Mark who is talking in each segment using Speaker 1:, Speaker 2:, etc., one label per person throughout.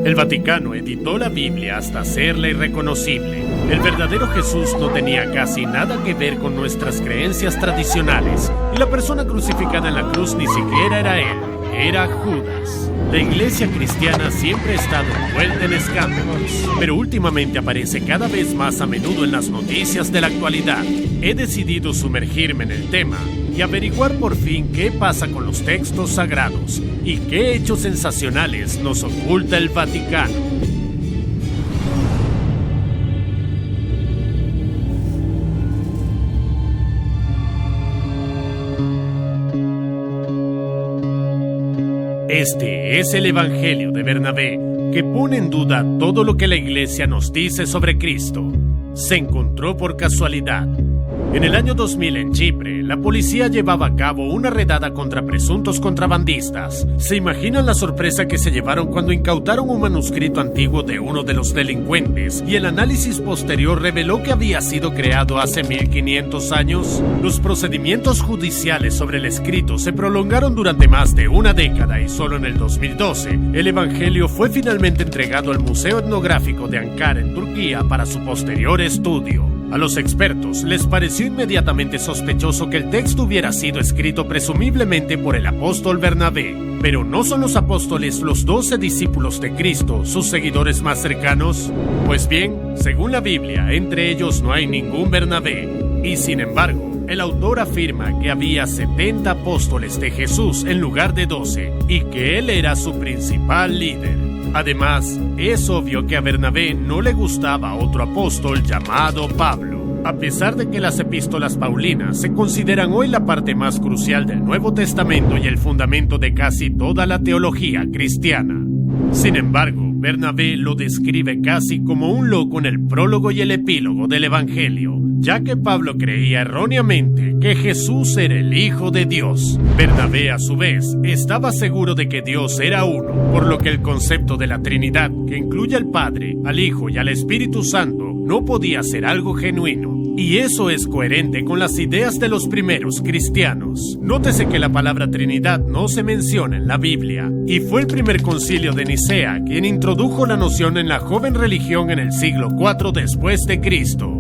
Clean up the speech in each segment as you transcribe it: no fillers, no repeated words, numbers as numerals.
Speaker 1: El Vaticano editó la Biblia hasta hacerla irreconocible. El verdadero Jesús no tenía casi nada que ver con nuestras creencias tradicionales, y la persona crucificada en la cruz ni siquiera era él, era Judas. La iglesia cristiana siempre ha estado envuelta en escándalos, pero últimamente aparece cada vez más a menudo en las noticias de la actualidad. He decidido sumergirme en el tema y averiguar por fin qué pasa con los textos sagrados y qué hechos sensacionales nos oculta el Vaticano. Este es el Evangelio de Bernabé, que pone en duda todo lo que la Iglesia nos dice sobre Cristo. Se encontró por casualidad. En el año 2000 en Chipre, la policía llevaba a cabo una redada contra presuntos contrabandistas. ¿Se imaginan la sorpresa que se llevaron cuando incautaron un manuscrito antiguo de uno de los delincuentes y el análisis posterior reveló que había sido creado hace 1500 años? Los procedimientos judiciales sobre el escrito se prolongaron durante más de una década y solo en el 2012 el Evangelio fue finalmente entregado al Museo Etnográfico de Ankara en Turquía para su posterior estudio. A los expertos les pareció inmediatamente sospechoso que el texto hubiera sido escrito presumiblemente por el apóstol Bernabé. Pero ¿no son los apóstoles los 12 discípulos de Cristo, sus seguidores más cercanos? Pues bien, según la Biblia, entre ellos no hay ningún Bernabé. Y sin embargo, el autor afirma que había 70 apóstoles de Jesús en lugar de 12 y que él era su principal líder. Además, es obvio que a Bernabé no le gustaba otro apóstol llamado Pablo. A pesar de que las epístolas paulinas se consideran hoy la parte más crucial del Nuevo Testamento y el fundamento de casi toda la teología cristiana. Sin embargo, Bernabé lo describe casi como un loco en el prólogo y el epílogo del Evangelio, ya que Pablo creía erróneamente que Jesús era el Hijo de Dios. Bernabé, a su vez, estaba seguro de que Dios era uno, por lo que el concepto de la Trinidad, que incluye al Padre, al Hijo y al Espíritu Santo, no podía ser algo genuino. Y eso es coherente con las ideas de los primeros cristianos. Nótese que la palabra Trinidad no se menciona en la Biblia, y fue el primer concilio de Nicea quien introdujo la noción en la joven religión en el siglo IV después de Cristo.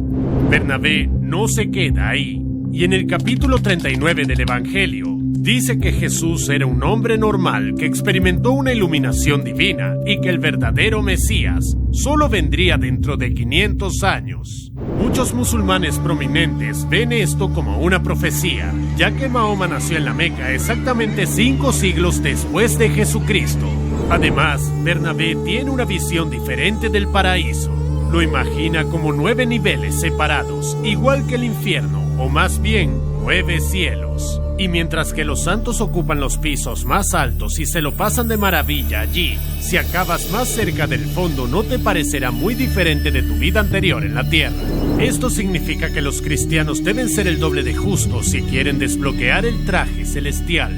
Speaker 1: Bernabé no se queda ahí, y en el capítulo 39 del Evangelio, dice que Jesús era un hombre normal que experimentó una iluminación divina y que el verdadero Mesías solo vendría dentro de 500 años. Muchos musulmanes prominentes ven esto como una profecía, ya que Mahoma nació en la Meca exactamente 5 siglos después de Jesucristo. Además, Bernabé tiene una visión diferente del paraíso. Lo imagina como 9 niveles separados, igual que el infierno, o más bien 9 cielos. Y mientras que los santos ocupan los pisos más altos y se lo pasan de maravilla allí, si acabas más cerca del fondo no te parecerá muy diferente de tu vida anterior en la tierra. Esto significa que los cristianos deben ser el doble de justos si quieren desbloquear el traje celestial.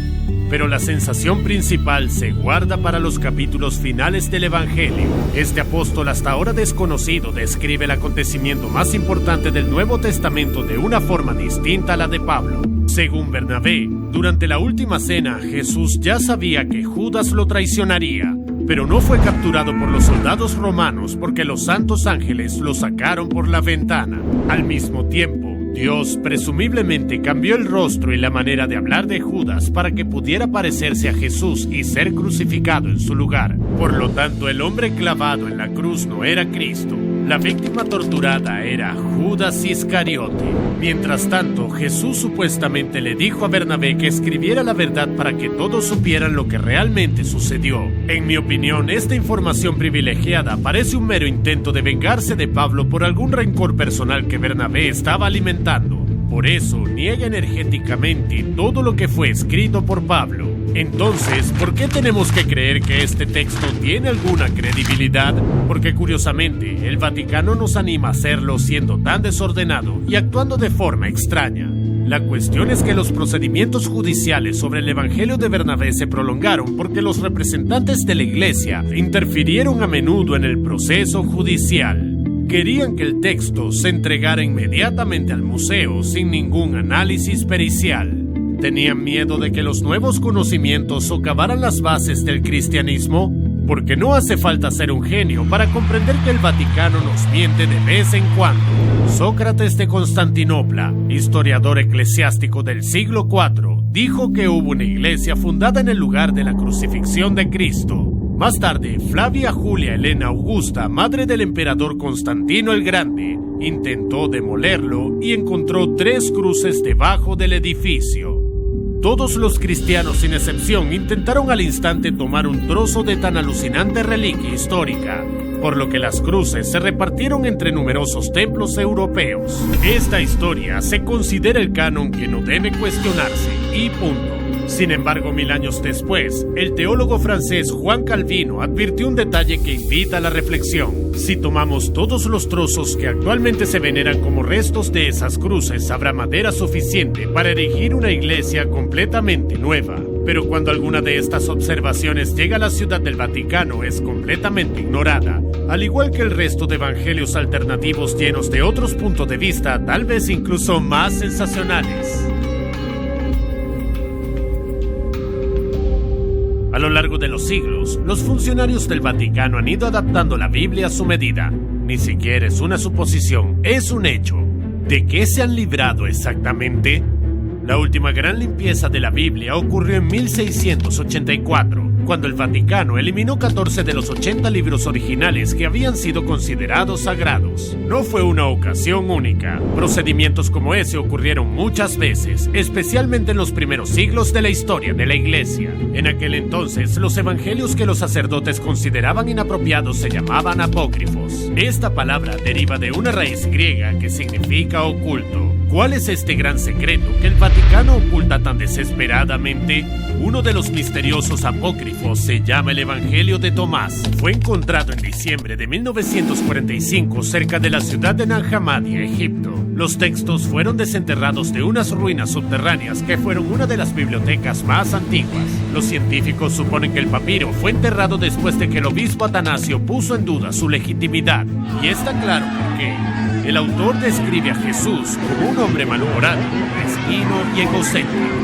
Speaker 1: Pero la sensación principal se guarda para los capítulos finales del Evangelio. Este apóstol hasta ahora desconocido describe el acontecimiento más importante del Nuevo Testamento de una forma distinta a la de Pablo. Según Bernabé, durante la última cena Jesús ya sabía que Judas lo traicionaría, pero no fue capturado por los soldados romanos porque los santos ángeles lo sacaron por la ventana. Al mismo tiempo, Dios presumiblemente cambió el rostro y la manera de hablar de Judas para que pudiera parecerse a Jesús y ser crucificado en su lugar. Por lo tanto, el hombre clavado en la cruz no era Cristo. La víctima torturada era Judas Iscariote. Mientras tanto, Jesús supuestamente le dijo a Bernabé que escribiera la verdad para que todos supieran lo que realmente sucedió. En mi opinión, esta información privilegiada parece un mero intento de vengarse de Pablo por algún rencor personal que Bernabé estaba alimentando. Por eso, niega energéticamente todo lo que fue escrito por Pablo. Entonces, ¿por qué tenemos que creer que este texto tiene alguna credibilidad? Porque curiosamente, el Vaticano nos anima a hacerlo siendo tan desordenado y actuando de forma extraña. La cuestión es que los procedimientos judiciales sobre el Evangelio de Bernabé se prolongaron porque los representantes de la Iglesia interfirieron a menudo en el proceso judicial. Querían que el texto se entregara inmediatamente al museo sin ningún análisis pericial. Tenían miedo de que los nuevos conocimientos socavaran las bases del cristianismo. porque no hace falta ser un genio para comprender que el Vaticano nos miente de vez en cuando. Sócrates de Constantinopla, historiador eclesiástico del siglo IV, dijo que hubo una iglesia fundada en el lugar de la crucifixión de Cristo. Más tarde, Flavia Julia Helena Augusta, madre del emperador Constantino el Grande, intentó demolerlo y encontró 3 cruces debajo del edificio. Todos los cristianos, sin excepción, intentaron al instante tomar un trozo de tan alucinante reliquia histórica, por lo que las cruces se repartieron entre numerosos templos europeos. Esta historia se considera el canon que no debe cuestionarse, y punto. Sin embargo, 1000 años después, el teólogo francés Juan Calvino advirtió un detalle que invita a la reflexión. Si tomamos todos los trozos que actualmente se veneran como restos de esas cruces, habrá madera suficiente para erigir una iglesia completamente nueva. Pero cuando alguna de estas observaciones llega a la Ciudad del Vaticano, es completamente ignorada, al igual que el resto de evangelios alternativos llenos de otros puntos de vista, tal vez incluso más sensacionales. A lo largo de los siglos, los funcionarios del Vaticano han ido adaptando la Biblia a su medida. Ni siquiera es una suposición, es un hecho. ¿De qué se han librado exactamente? La última gran limpieza de la Biblia ocurrió en 1684, cuando el Vaticano eliminó 14 de los 80 libros originales que habían sido considerados sagrados. No fue una ocasión única. Procedimientos como ese ocurrieron muchas veces, especialmente en los primeros siglos de la historia de la Iglesia. En aquel entonces, los evangelios que los sacerdotes consideraban inapropiados se llamaban apócrifos. Esta palabra deriva de una raíz griega que significa oculto. ¿Cuál es este gran secreto que el Vaticano oculta tan desesperadamente? Uno de los misteriosos apócrifos se llama el Evangelio de Tomás. Fue encontrado en diciembre de 1945 cerca de la ciudad de Nag Hammadi, Egipto. Los textos fueron desenterrados de unas ruinas subterráneas que fueron una de las bibliotecas más antiguas. Los científicos suponen que el papiro fue enterrado después de que el obispo Atanasio puso en duda su legitimidad. Y está claro por qué. El autor describe a Jesús como un hombre malhumorado, mezquino y egocéntrico.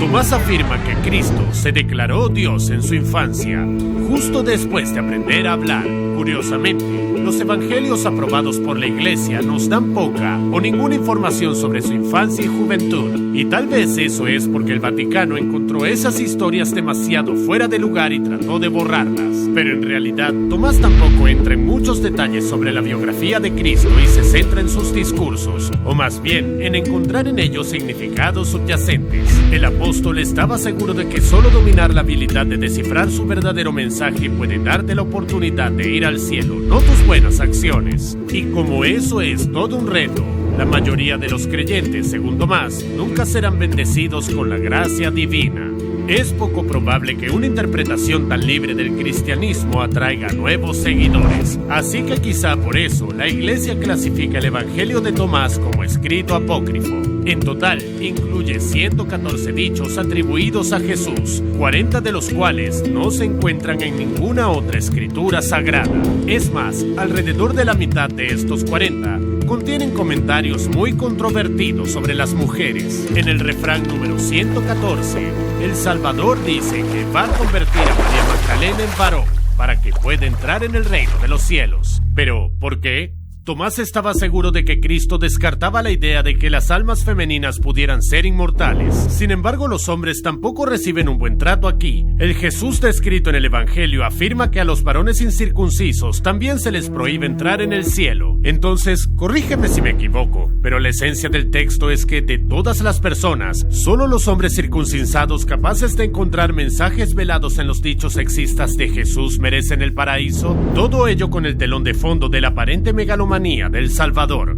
Speaker 1: Tomás afirma que Cristo se declaró Dios en su infancia, justo después de aprender a hablar. Curiosamente, los evangelios aprobados por la Iglesia nos dan poca o ninguna información sobre su infancia y juventud. Y tal vez eso es porque el Vaticano encontró esas historias demasiado fuera de lugar y trató de borrarlas. Pero en realidad, Tomás tampoco entra en muchos detalles sobre la biografía de Cristo y se centra en sus discursos, o más bien en encontrar en ellos significados subyacentes. El apóstol estaba seguro de que solo dominar la habilidad de descifrar su verdadero mensaje puede darte la oportunidad de ir al cielo, no tus buenas acciones. Y como eso es todo un reto, la mayoría de los creyentes, según Tomás, nunca serán bendecidos con la gracia divina. Es poco probable que una interpretación tan libre del cristianismo atraiga nuevos seguidores, así que quizá por eso la Iglesia clasifica el Evangelio de Tomás como escrito apócrifo. En total, incluye 114 dichos atribuidos a Jesús, 40 de los cuales no se encuentran en ninguna otra escritura sagrada. Es más, alrededor de la mitad de estos 40 contienen comentarios muy controvertidos sobre las mujeres. En el refrán número 114, el Salvador dice que va a convertir a María Magdalena en varón para que pueda entrar en el reino de los cielos. Pero, ¿por qué? Tomás estaba seguro de que Cristo descartaba la idea de que las almas femeninas pudieran ser inmortales. Sin embargo, los hombres tampoco reciben un buen trato aquí. El Jesús descrito en el Evangelio afirma que a los varones incircuncisos también se les prohíbe entrar en el cielo. Entonces, corrígeme si me equivoco, pero la esencia del texto es que de todas las personas, solo los hombres circuncidados capaces de encontrar mensajes velados en los dichos sexistas de Jesús merecen el paraíso. Todo ello con el telón de fondo de la aparente megalomanía del Salvador.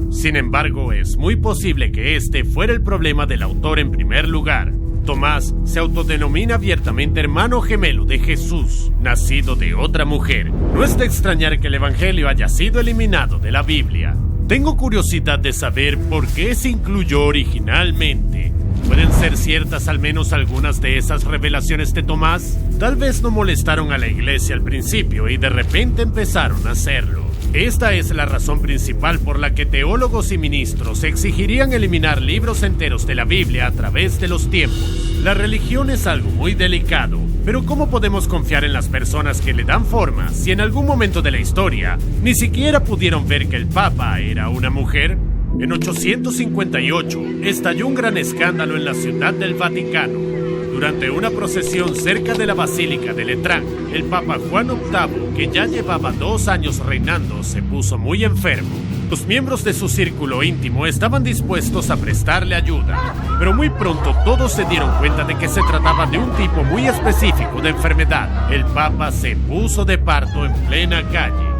Speaker 1: Sin embargo, es muy posible que este fuera el problema del autor en primer lugar. Tomás se autodenomina abiertamente hermano gemelo de Jesús, nacido de otra mujer. No es de extrañar que el Evangelio haya sido eliminado de la Biblia. Tengo curiosidad de saber por qué se incluyó originalmente. ¿Pueden ser ciertas al menos algunas de esas revelaciones de Tomás? Tal vez no molestaron a la Iglesia al principio y de repente empezaron a hacerlo. Esta es la razón principal por la que teólogos y ministros exigirían eliminar libros enteros de la Biblia a través de los tiempos. La religión es algo muy delicado, Pero ¿cómo podemos confiar en las personas que le dan forma si en algún momento de la historia ni siquiera pudieron ver que el Papa era una mujer? En 858 estalló un gran escándalo en la Ciudad del Vaticano. Durante una procesión cerca de la Basílica de Letrán, el Papa Juan VIII, que ya llevaba 2 años reinando, se puso muy enfermo. Los miembros de su círculo íntimo estaban dispuestos a prestarle ayuda, pero muy pronto todos se dieron cuenta de que se trataba de un tipo muy específico de enfermedad. El Papa se puso de parto en plena calle.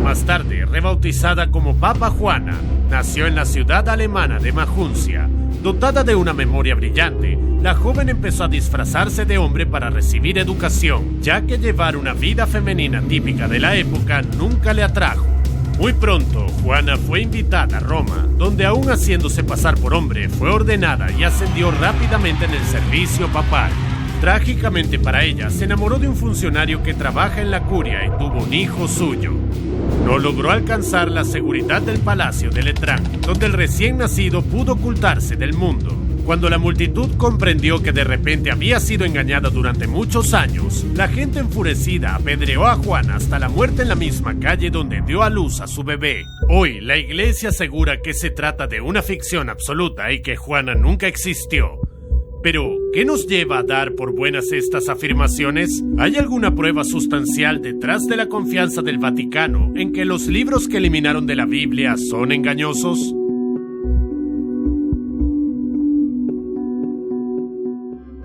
Speaker 1: Más tarde, rebautizada como Papa Juana, nació en la ciudad alemana de Maguncia. Dotada de una memoria brillante, la joven empezó a disfrazarse de hombre para recibir educación, ya que llevar una vida femenina típica de la época nunca le atrajo. Muy pronto, Juana fue invitada a Roma, donde aún haciéndose pasar por hombre, fue ordenada y ascendió rápidamente en el servicio papal. Trágicamente para ella, se enamoró de un funcionario que trabaja en la curia y tuvo un hijo suyo. No logró alcanzar la seguridad del palacio de Letrán, donde el recién nacido pudo ocultarse del mundo. Cuando la multitud comprendió que de repente había sido engañada durante muchos años, la gente enfurecida apedreó a Juana hasta la muerte en la misma calle donde dio a luz a su bebé. Hoy, la iglesia asegura que se trata de una ficción absoluta y que Juana nunca existió. Pero, ¿qué nos lleva a dar por buenas estas afirmaciones? ¿Hay alguna prueba sustancial detrás de la confianza del Vaticano en que los libros que eliminaron de la Biblia son engañosos?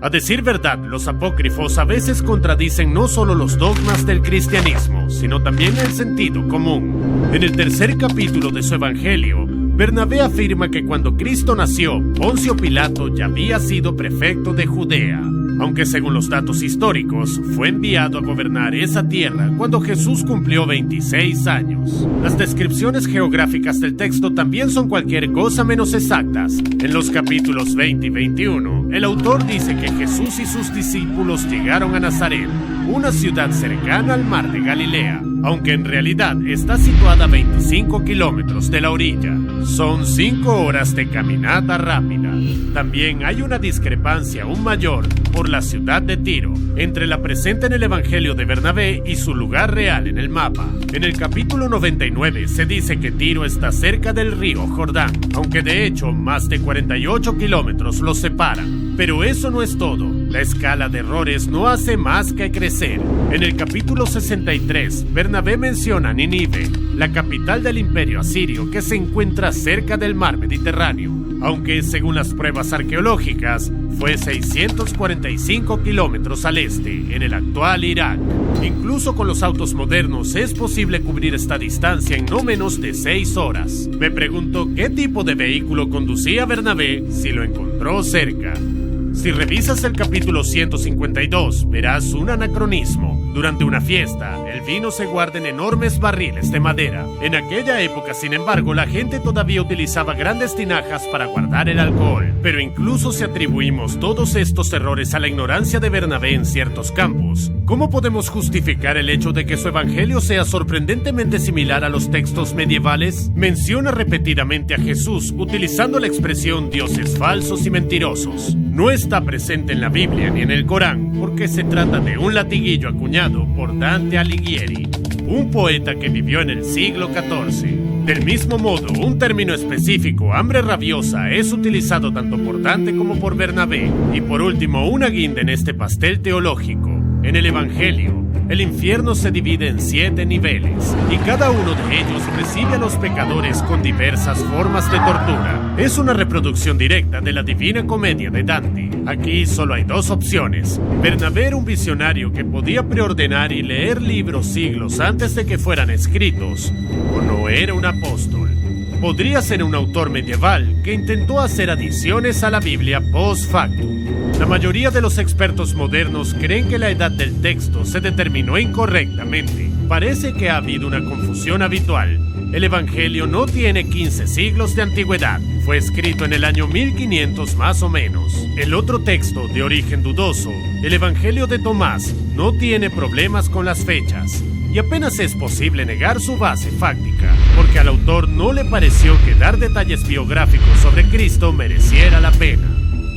Speaker 1: A decir verdad, los apócrifos a veces contradicen no solo los dogmas del cristianismo, sino también el sentido común. En el tercer capítulo de su evangelio, Bernabé afirma que cuando Cristo nació, Poncio Pilato ya había sido prefecto de Judea, aunque según los datos históricos, fue enviado a gobernar esa tierra cuando Jesús cumplió 26 años. Las descripciones geográficas del texto también son cualquier cosa menos exactas. En los capítulos 20 y 21, el autor dice que Jesús y sus discípulos llegaron a Nazaret, una ciudad cercana al mar de Galilea, aunque en realidad está situada a 25 kilómetros de la orilla. Son 5 horas de caminata rápida. También hay una discrepancia aún mayor por la ciudad de Tiro, entre la presente en el Evangelio de Bernabé y su lugar real en el mapa. En el capítulo 99 se dice que Tiro está cerca del río Jordán, aunque de hecho más de 48 kilómetros los separan. Pero eso no es todo. La escala de errores no hace más que crecer. En el capítulo 63, Bernabé menciona Nínive, la capital del imperio asirio que se encuentra cerca del mar Mediterráneo, aunque según las pruebas arqueológicas, fue 645 kilómetros al este, en el actual Irak. Incluso con los autos modernos es posible cubrir esta distancia en no menos de 6 horas. Me pregunto qué tipo de vehículo conducía Bernabé si lo encontró cerca. Si revisas el capítulo 152, verás un anacronismo. Durante una fiesta, el vino se guarda en enormes barriles de madera. En aquella época, sin embargo, la gente todavía utilizaba grandes tinajas para guardar el alcohol. Pero incluso si atribuimos todos estos errores a la ignorancia de Bernabé en ciertos campos, ¿cómo podemos justificar el hecho de que su evangelio sea sorprendentemente similar a los textos medievales? Menciona repetidamente a Jesús utilizando la expresión dioses falsos y mentirosos. No está presente en la Biblia ni en el Corán porque se trata de un latiguillo acuñado por Dante Alighieri, un poeta que vivió en el siglo XIV. Del mismo modo, un término específico, hambre rabiosa, es utilizado tanto por Dante como por Bernabé. Y por último, una guinda en este pastel teológico. En el Evangelio, el infierno se divide en 7 niveles, y cada uno de ellos recibe a los pecadores con diversas formas de tortura. Es una reproducción directa de la Divina Comedia de Dante. Aquí solo hay 2 opciones. Bernabé era un visionario que podía preordenar y leer libros siglos antes de que fueran escritos, o no era un apóstol. Podría ser un autor medieval que intentó hacer adiciones a la Biblia post factum. La mayoría de los expertos modernos creen que la edad del texto se determinó incorrectamente. Parece que ha habido una confusión habitual. El Evangelio no tiene 15 siglos de antigüedad. Fue escrito en el año 1500 más o menos. El otro texto, de origen dudoso, el Evangelio de Tomás, no tiene problemas con las fechas. Y apenas es posible negar su base fáctica, porque al autor no le pareció que dar detalles biográficos sobre Cristo mereciera la pena.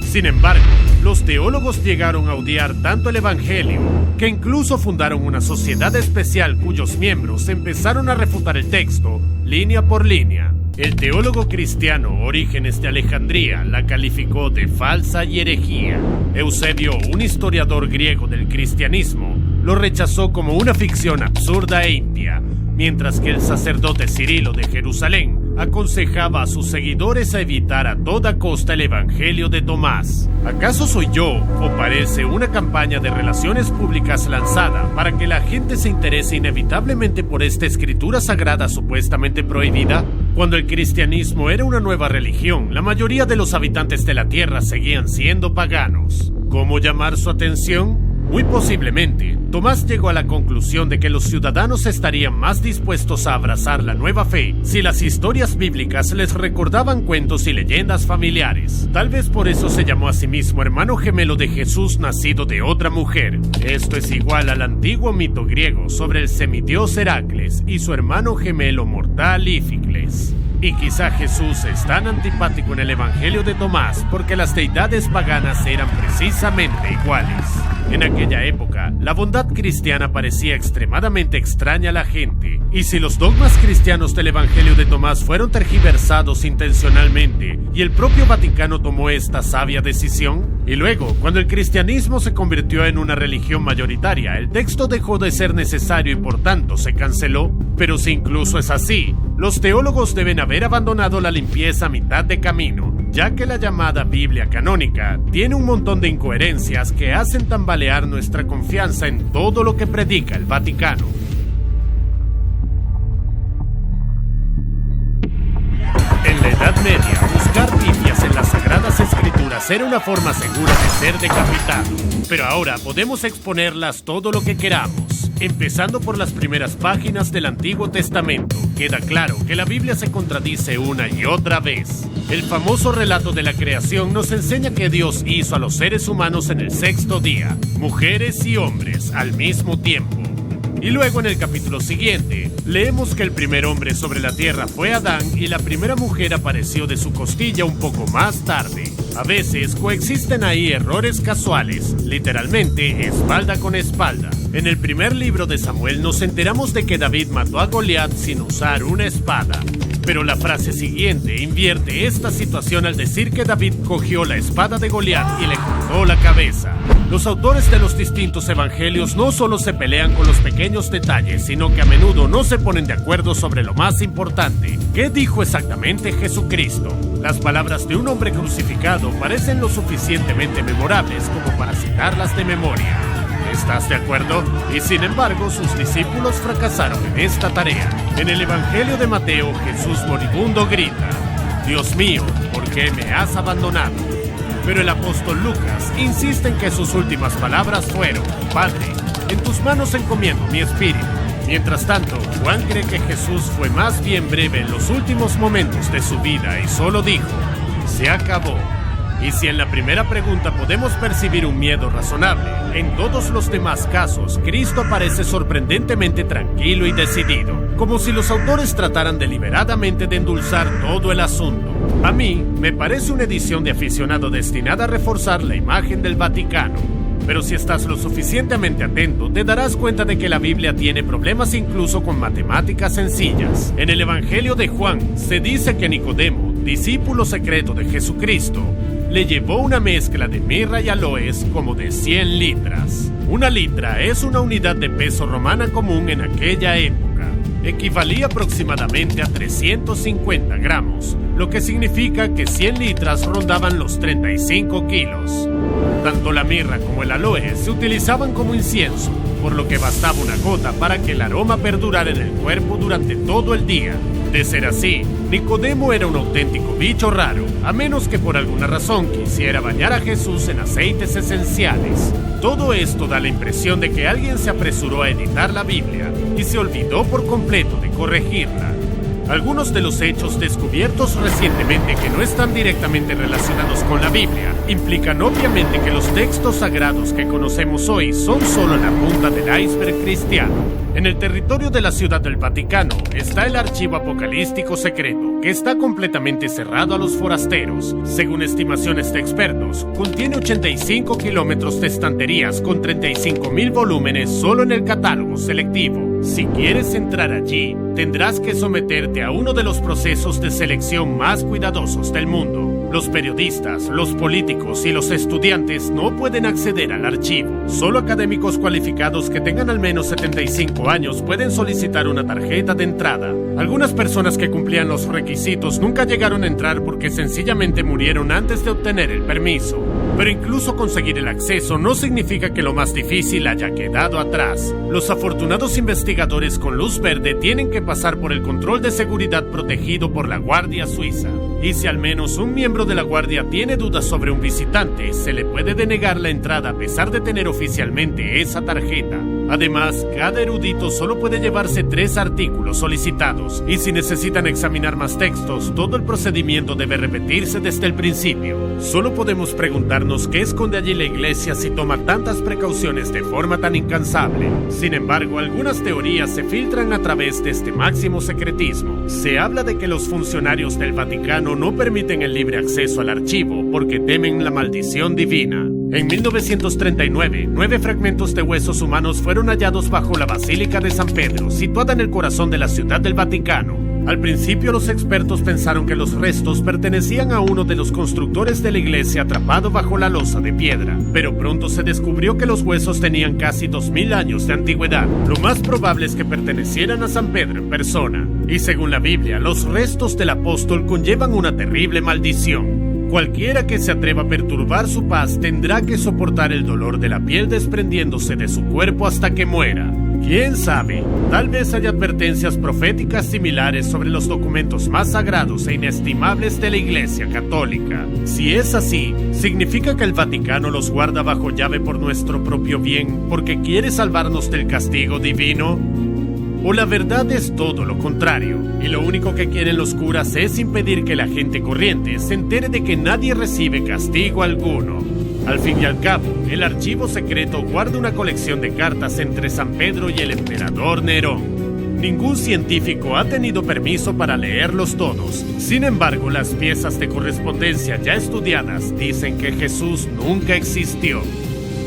Speaker 1: Sin embargo, los teólogos llegaron a odiar tanto el Evangelio que incluso fundaron una sociedad especial cuyos miembros empezaron a refutar el texto línea por línea. El teólogo cristiano Orígenes de Alejandría la calificó de falsa y herejía. Eusebio, un historiador griego del cristianismo, lo rechazó como una ficción absurda e impía, mientras que el sacerdote Cirilo de Jerusalén aconsejaba a sus seguidores a evitar a toda costa el Evangelio de Tomás. ¿Acaso soy yo o parece una campaña de relaciones públicas lanzada para que la gente se interese inevitablemente por esta escritura sagrada supuestamente prohibida? Cuando el cristianismo era una nueva religión, la mayoría de los habitantes de la tierra seguían siendo paganos. ¿Cómo llamar su atención? Muy posiblemente, Tomás llegó a la conclusión de que los ciudadanos estarían más dispuestos a abrazar la nueva fe si las historias bíblicas les recordaban cuentos y leyendas familiares. Tal vez por eso se llamó a sí mismo hermano gemelo de Jesús nacido de otra mujer. Esto es igual al antiguo mito griego sobre el semidios Heracles y su hermano gemelo mortal Íficles. Y quizá Jesús es tan antipático en el Evangelio de Tomás porque las deidades paganas eran precisamente iguales. En aquella época, la bondad cristiana parecía extremadamente extraña a la gente, y si los dogmas cristianos del Evangelio de Tomás fueron tergiversados intencionalmente, y el propio Vaticano tomó esta sabia decisión, y luego, cuando el cristianismo se convirtió en una religión mayoritaria, el texto dejó de ser necesario y por tanto se canceló. Pero si incluso es así, los teólogos deben haber abandonado la limpieza a mitad de camino, ya que la llamada Biblia canónica tiene un montón de incoherencias que hacen tambalear nuestra confianza en todo lo que predica el Vaticano. En la Edad Media, buscar Biblias en las Sagradas Escrituras era una forma segura de ser decapitado, pero ahora podemos exponerlas todo lo que queramos. Empezando por las primeras páginas del Antiguo Testamento, queda claro que la Biblia se contradice una y otra vez. El famoso relato de la creación nos enseña que Dios hizo a los seres humanos en el sexto día, mujeres y hombres al mismo tiempo. Y luego en el capítulo siguiente, leemos que el primer hombre sobre la tierra fue Adán y la primera mujer apareció de su costilla un poco más tarde. A veces coexisten ahí errores casuales, literalmente espalda con espalda. En el primer libro de Samuel nos enteramos de que David mató a Goliat sin usar una espada. Pero la frase siguiente invierte esta situación al decir que David cogió la espada de Goliat y le cortó la cabeza. Los autores de los distintos evangelios no solo se pelean con los pequeños detalles, sino que a menudo no se ponen de acuerdo sobre lo más importante. ¿Qué dijo exactamente Jesucristo? Las palabras de un hombre crucificado parecen lo suficientemente memorables como para citarlas de memoria. ¿Estás de acuerdo? Y sin embargo, sus discípulos fracasaron en esta tarea. En el Evangelio de Mateo, Jesús moribundo grita: «Dios mío, ¿por qué me has abandonado?». Pero el apóstol Lucas insiste en que sus últimas palabras fueron: «Padre, en tus manos encomiendo mi espíritu». Mientras tanto, Juan cree que Jesús fue más bien breve en los últimos momentos de su vida y solo dijo: «Se acabó». Y si en la primera pregunta podemos percibir un miedo razonable, en todos los demás casos, Cristo aparece sorprendentemente tranquilo y decidido, como si los autores trataran deliberadamente de endulzar todo el asunto. A mí, me parece una edición de aficionado destinada a reforzar la imagen del Vaticano. Pero si estás lo suficientemente atento, te darás cuenta de que la Biblia tiene problemas incluso con matemáticas sencillas. En el Evangelio de Juan, se dice que Nicodemo, discípulo secreto de Jesucristo, le llevó una mezcla de mirra y aloes como de 100 litras. Una litra es una unidad de peso romana común en aquella época. Equivalía aproximadamente a 350 gramos, lo que significa que 100 litras rondaban los 35 kilos. Tanto la mirra como el aloe se utilizaban como incienso, por lo que bastaba una gota para que el aroma perdurara en el cuerpo durante todo el día. De ser así, Nicodemo era un auténtico bicho raro, a menos que por alguna razón quisiera bañar a Jesús en aceites esenciales. Todo esto da la impresión de que alguien se apresuró a editar la Biblia y se olvidó por completo de corregirla. Algunos de los hechos descubiertos recientemente que no están directamente relacionados con la Biblia implican obviamente que los textos sagrados que conocemos hoy son solo la punta del iceberg cristiano. En el territorio de la Ciudad del Vaticano está el archivo apocalíptico secreto, que está completamente cerrado a los forasteros. Según estimaciones de expertos, contiene 85 kilómetros de estanterías con 35,000 volúmenes solo en el catálogo selectivo. Si quieres entrar allí, tendrás que someterte a uno de los procesos de selección más cuidadosos del mundo. Los periodistas, los políticos y los estudiantes no pueden acceder al archivo. Solo académicos cualificados que tengan al menos 75 años pueden solicitar una tarjeta de entrada. Algunas personas que cumplían los requisitos nunca llegaron a entrar porque sencillamente murieron antes de obtener el permiso. Pero incluso conseguir el acceso no significa que lo más difícil haya quedado atrás. Los afortunados investigadores con luz verde tienen que pasar por el control de seguridad protegido por la Guardia Suiza. Y si al menos un miembro de la Guardia tiene dudas sobre un visitante, se le puede denegar la entrada a pesar de tener oficialmente esa tarjeta. Además, cada erudito solo puede llevarse 3 artículos solicitados, y si necesitan examinar más textos, todo el procedimiento debe repetirse desde el principio. Solo podemos preguntarnos qué esconde allí la Iglesia si toma tantas precauciones de forma tan incansable. Sin embargo, algunas teorías se filtran a través de este máximo secretismo. Se habla de que los funcionarios del Vaticano no permiten el libre acceso al archivo porque temen la maldición divina. En 1939, 9 fragmentos de huesos humanos fueron hallados bajo la Basílica de San Pedro, situada en el corazón de la Ciudad del Vaticano. Al principio, los expertos pensaron que los restos pertenecían a uno de los constructores de la iglesia atrapado bajo la losa de piedra, pero pronto se descubrió que los huesos tenían casi 2000 años de antigüedad. Lo más probable es que pertenecieran a San Pedro en persona. Y según la Biblia, los restos del apóstol conllevan una terrible maldición. Cualquiera que se atreva a perturbar su paz tendrá que soportar el dolor de la piel desprendiéndose de su cuerpo hasta que muera. ¿Quién sabe? Tal vez haya advertencias proféticas similares sobre los documentos más sagrados e inestimables de la Iglesia Católica. Si es así, ¿significa que el Vaticano los guarda bajo llave por nuestro propio bien porque quiere salvarnos del castigo divino? ¿O la verdad es todo lo contrario, y lo único que quieren los curas es impedir que la gente corriente se entere de que nadie recibe castigo alguno? Al fin y al cabo, el archivo secreto guarda una colección de cartas entre San Pedro y el emperador Nerón. Ningún científico ha tenido permiso para leerlos todos. Sin embargo, las piezas de correspondencia ya estudiadas dicen que Jesús nunca existió.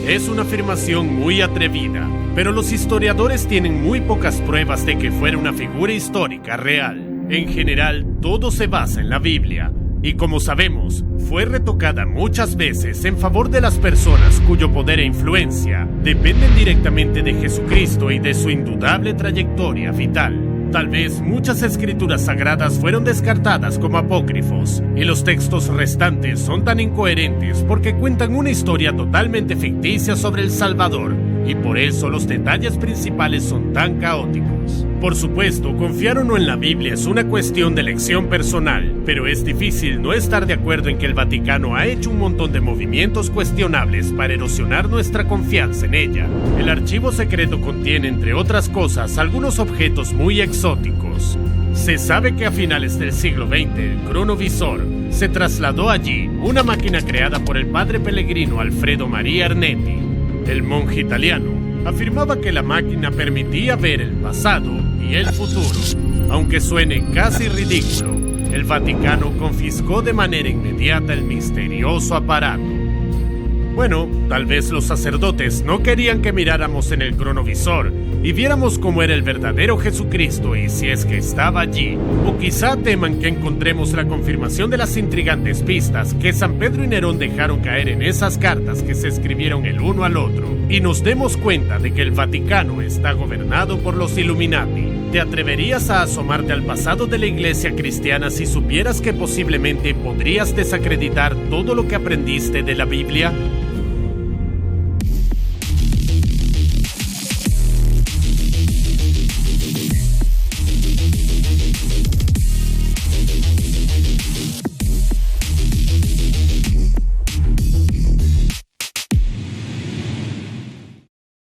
Speaker 1: Es una afirmación muy atrevida, pero los historiadores tienen muy pocas pruebas de que fuera una figura histórica real. En general, todo se basa en la Biblia, y como sabemos, fue retocada muchas veces en favor de las personas cuyo poder e influencia dependen directamente de Jesucristo y de su indudable trayectoria vital. Tal vez muchas escrituras sagradas fueron descartadas como apócrifos, y los textos restantes son tan incoherentes porque cuentan una historia totalmente ficticia sobre el Salvador, y por eso los detalles principales son tan caóticos. Por supuesto, confiar o no en la Biblia es una cuestión de elección personal, pero es difícil no estar de acuerdo en que el Vaticano ha hecho un montón de movimientos cuestionables para erosionar nuestra confianza en ella. El archivo secreto contiene, entre otras cosas, algunos objetos muy exóticos. Se sabe que a finales del siglo XX, el cronovisor se trasladó allí, una máquina creada por el padre peregrino Alfredo Maria Arnetti. El monje italiano afirmaba que la máquina permitía ver el pasado y el futuro. Aunque suene casi ridículo, el Vaticano confiscó de manera inmediata el misterioso aparato. Bueno, tal vez los sacerdotes no querían que miráramos en el cronovisor y viéramos cómo era el verdadero Jesucristo y si es que estaba allí. O quizá teman que encontremos la confirmación de las intrigantes pistas que San Pedro y Nerón dejaron caer en esas cartas que se escribieron el uno al otro, y nos demos cuenta de que el Vaticano está gobernado por los Illuminati. ¿Te atreverías a asomarte al pasado de la iglesia cristiana si supieras que posiblemente podrías desacreditar todo lo que aprendiste de la Biblia?